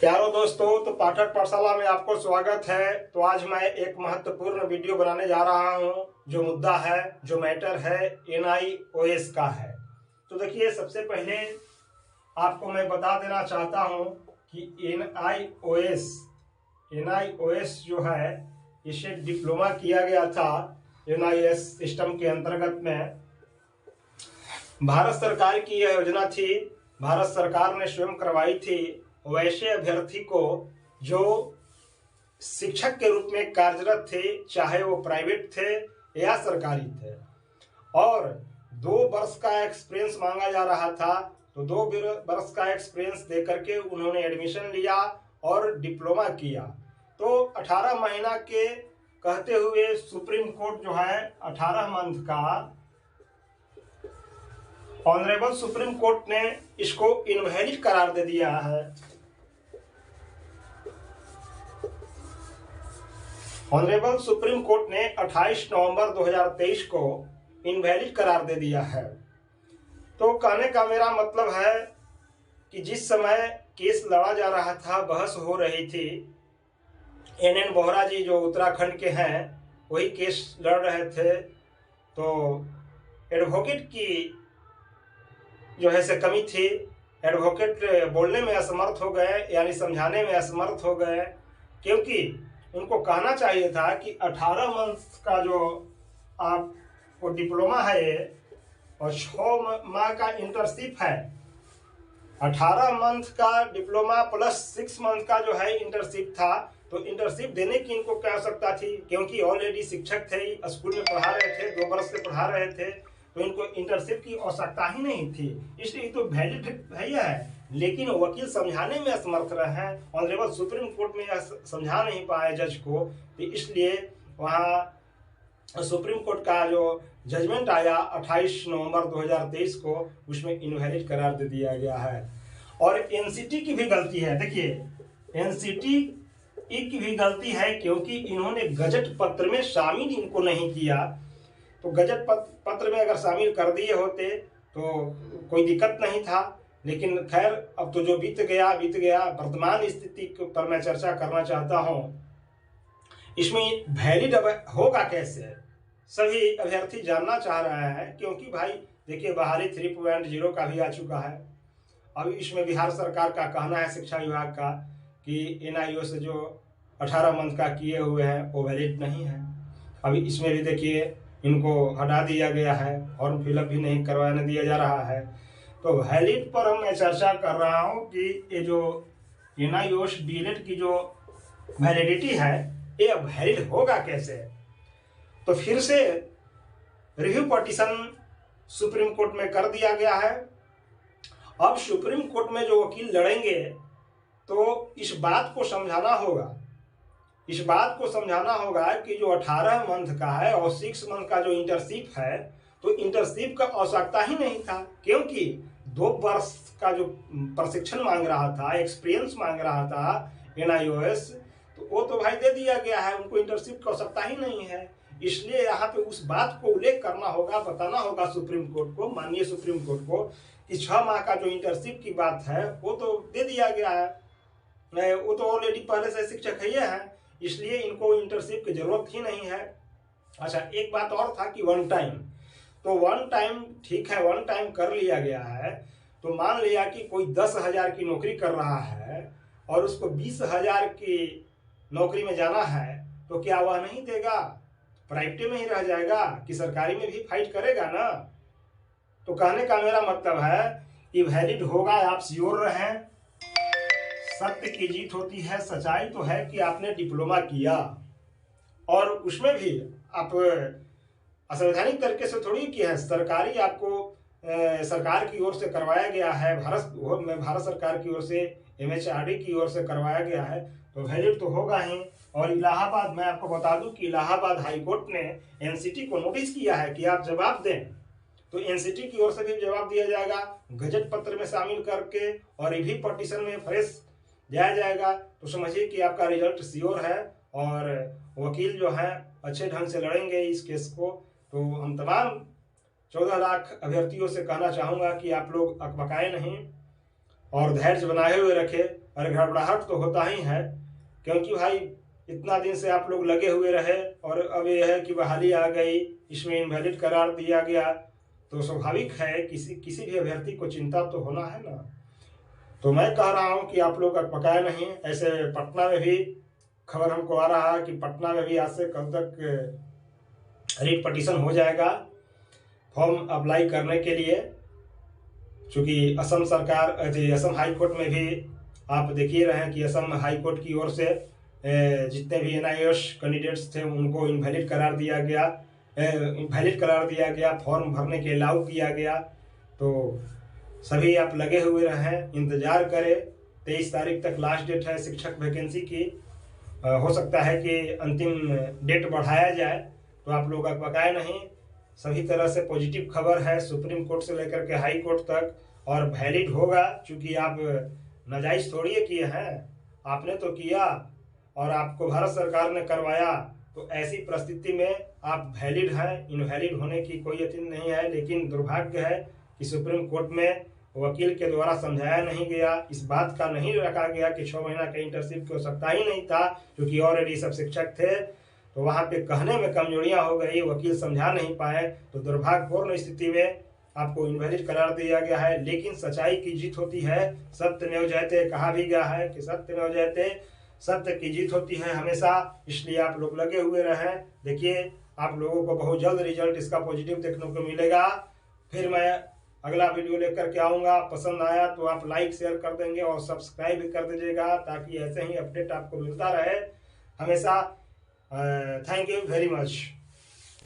प्यारो दोस्तों, तो पाठक पाठशाला में आपको स्वागत है। तो आज मैं एक महत्वपूर्ण वीडियो बनाने जा रहा हूं। जो मुद्दा है, जो मैटर है, NIOS का है। तो देखिए, सबसे पहले आपको मैं बता देना चाहता हूं कि NIOS जो है, इसे डिप्लोमा किया गया था NIS सिस्टम के अंतर्गत में। भारत सरकार की यह योजना थी, भारत सरकार ने स्वयं करवाई थी। वैसे अभ्यर्थी को जो शिक्षक के रूप में कार्यरत थे, चाहे वो प्राइवेट थे या सरकारी थे, और 2 वर्ष का एक्सपीरियंस मांगा जा रहा था। तो 2 वर्ष का एक्सपीरियंस दे करके उन्होंने एडमिशन लिया और डिप्लोमा किया। तो 18 महीना के कहते हुए सुप्रीम कोर्ट जो है 18 मंथ का, ऑनरेबल सुप्रीम कोर्ट ने इसको इनवैलिड करार दे दिया है। ऑनरेबल सुप्रीम कोर्ट ने 28 नवंबर 2023 को इनवैलिड करार दे दिया है। तो कहने का मेरा मतलब है कि जिस समय केस लड़ा जा रहा था, बहस हो रही थी, NN बोहरा जी जो उत्तराखंड के हैं वही केस लड़ रहे थे। तो एडवोकेट की जो है से कमी थी, एडवोकेट बोलने में असमर्थ हो गए, यानी समझाने में असमर्थ हो गए, क्योंकि उनको कहना चाहिए था कि 18 मंथ का जो आपको डिप्लोमा है और 6 माह का इंटर्नशिप है। 18 मंथ का डिप्लोमा प्लस 6 मंथ का जो है इंटर्नशिप था। तो इंटर्नशिप देने की इनको क्या आवश्यकता थी, क्योंकि ऑलरेडी शिक्षक थे, स्कूल में पढ़ा रहे थे, 2 वर्ष से पढ़ा रहे थे, तो इनको इंटर्नशिप की आवश्यकता ही नहीं थी। इसलिए तो वैलिड है, लेकिन वकील समझाने में असमर्थ रहे हैं। ऑनरेबल सुप्रीम कोर्ट में समझा नहीं पाए जज को, तो इसलिए वहाँ सुप्रीम कोर्ट का जो जजमेंट आया 28 नवंबर 2023 को, उसमें इनवैलिड करार दे दिया गया है। और एनसीटी की भी गलती है। देखिए, एनसीटी की भी गलती है, क्योंकि इन्होंने गजट पत्र में शामिल इनको नहीं किया। तो गजट पत्र में अगर शामिल कर दिए होते तो कोई दिक्कत नहीं था। लेकिन खैर, अब तो जो बीत गया। वर्तमान स्थिति पर मैं चर्चा करना चाहता हूं। इसमें वैलिड होगा कैसे, सभी अभ्यर्थी जानना चाह रहे हैं। क्योंकि भाई देखिए, बहाली 3.0 का भी आ चुका है। अब इसमें बिहार सरकार का कहना है, शिक्षा विभाग का, कि NIOS से जो 18 मंथ का किए हुए हैं वो वैलिड नहीं है। अभी इसमें भी देखिए, इनको हटा दिया गया है, फॉर्म फिलअप भी नहीं करवाने दिया जा रहा है। तो वैलिड पर हम मैं चर्चा कर रहा हूं कि ये जो NIOS DELED की जो वैलिडिटी है, ये वैलिड होगा कैसे। तो फिर से रिव्यू पिटीशन सुप्रीम कोर्ट में कर दिया गया है। अब सुप्रीम कोर्ट में जो वकील लड़ेंगे, तो इस बात को समझाना होगा कि जो 18 मंथ का है और 6 मंथ का जो इंटर्नशिप है, तो इंटर्नशिप का आवश्यकता ही नहीं था, क्योंकि 2 वर्ष का जो प्रशिक्षण मांग रहा था, एक्सपीरियंस मांग रहा था NIOS, तो वो तो भाई दे दिया गया है। उनको इंटर्नशिप की आवश्यकता ही नहीं है। इसलिए यहाँ पे उस बात को उल्लेख करना होगा, बताना होगा सुप्रीम कोर्ट को, माननीय सुप्रीम कोर्ट को, कि 6 माह का जो इंटर्नशिप की बात है वो तो दे दिया गया है। वो तो ऑलरेडी पहले से शिक्षक ही है, इसलिए इनको इंटर्नशिप की जरूरत ही नहीं है। अच्छा, एक बात और था कि वन टाइम ठीक है, वन टाइम कर लिया गया है। तो मान लिया कि कोई 10,000 की नौकरी कर रहा है और उसको 20,000 की नौकरी में जाना है, तो क्या वह नहीं देगा? प्राइवेट में ही रह जाएगा कि सरकारी में भी फाइट करेगा ना। तो कहने का मेरा मतलब है कि वैलिड होगा, आप श्योर रहें। सत्य की जीत होती है, सच्चाई तो है कि आपने डिप्लोमा किया, और उसमें भी आप असंवैधानिक तरीके से थोड़ी किया है। सरकारी आपको सरकार की ओर से करवाया गया है, भारत सरकार की ओर से, MHRD की ओर से करवाया गया है, तो वैलिड तो होगा ही। और इलाहाबाद, मैं आपको बता दूं कि इलाहाबाद हाईकोर्ट ने NCT को नोटिस किया है कि आप जवाब दें। तो NCT की ओर से भी जवाब दिया जाएगा, गजट पत्र में शामिल करके, और रिव्यू पिटीशन में फ्रेश दिया जाएगा। तो समझिए कि आपका रिजल्ट श्योर है, और वकील जो है अच्छे ढंग से लड़ेंगे इस केस को। तो हम तमाम 14 लाख अभ्यर्थियों से कहना चाहूँगा कि आप लोग अकबकाए नहीं और धैर्य बनाए हुए रखें। और घबराहट तो होता ही है, क्योंकि भाई इतना दिन से आप लोग लगे हुए रहे और अब यह है कि बहाली आ गई, इसमें इनवैलिड करार दिया गया, तो स्वाभाविक है किसी भी अभ्यर्थी को चिंता तो होना है ना। तो मैं कह रहा हूं कि आप लोग अकबकाए नहीं। ऐसे पटना में भी खबर हमको आ रहा है कि पटना में भी आज से कल तक रिट पटिशन हो जाएगा फॉर्म अप्लाई करने के लिए, चूँकि असम सरकार असम हाई कोर्ट में भी आप देखिए रहे हैं कि असम हाई कोर्ट की ओर से जितने भी NIOS कैंडिडेट्स थे उनको इनवैलिड करार दिया गया, फॉर्म भरने के अलाउ किया गया। तो सभी आप लगे हुए रहें, इंतजार करें। 23 तारीख तक लास्ट डेट है शिक्षक वैकेंसी की। हो सकता है कि अंतिम डेट बढ़ाया जाए, तो आप लोग अकबकाए नहीं। सभी तरह से पॉजिटिव खबर है सुप्रीम कोर्ट से लेकर के हाई कोर्ट तक, और वैलिड होगा, क्योंकि आप नाजायज थोड़ी किए हैं, आपने तो किया और आपको भारत सरकार ने करवाया। तो ऐसी परिस्थिति में आप वैलिड हैं, इनवैलिड होने की कोई यकीन नहीं है। लेकिन दुर्भाग्य है कि सुप्रीम कोर्ट में वकील के द्वारा समझाया नहीं गया, इस बात का नहीं रखा गया कि 6 महीना का इंटर्नशिप की आवश्यकता ही नहीं था, क्योंकि ऑलरेडी सब शिक्षक थे। तो वहाँ पे कहने में कमजोरियाँ हो गई, वकील समझा नहीं पाए, तो दुर्भाग्यपूर्ण स्थिति में आपको इनवैलिड करार दिया गया है। लेकिन सच्चाई की जीत होती है, सत्यमेव जयते कहा भी गया है कि सत्यमेव जयते, सत्य की जीत होती है हमेशा। इसलिए आप लोग लगे हुए रहें। देखिए आप लोगों को बहुत जल्द रिजल्ट इसका पॉजिटिव देखने को मिलेगा। फिर मैं अगला वीडियो लेकर के आऊँगा। पसंद आया तो आप लाइक शेयर कर देंगे और सब्सक्राइब भी कर दीजिएगा, ताकि ऐसे ही अपडेट आपको मिलता रहे हमेशा। Thank you very much.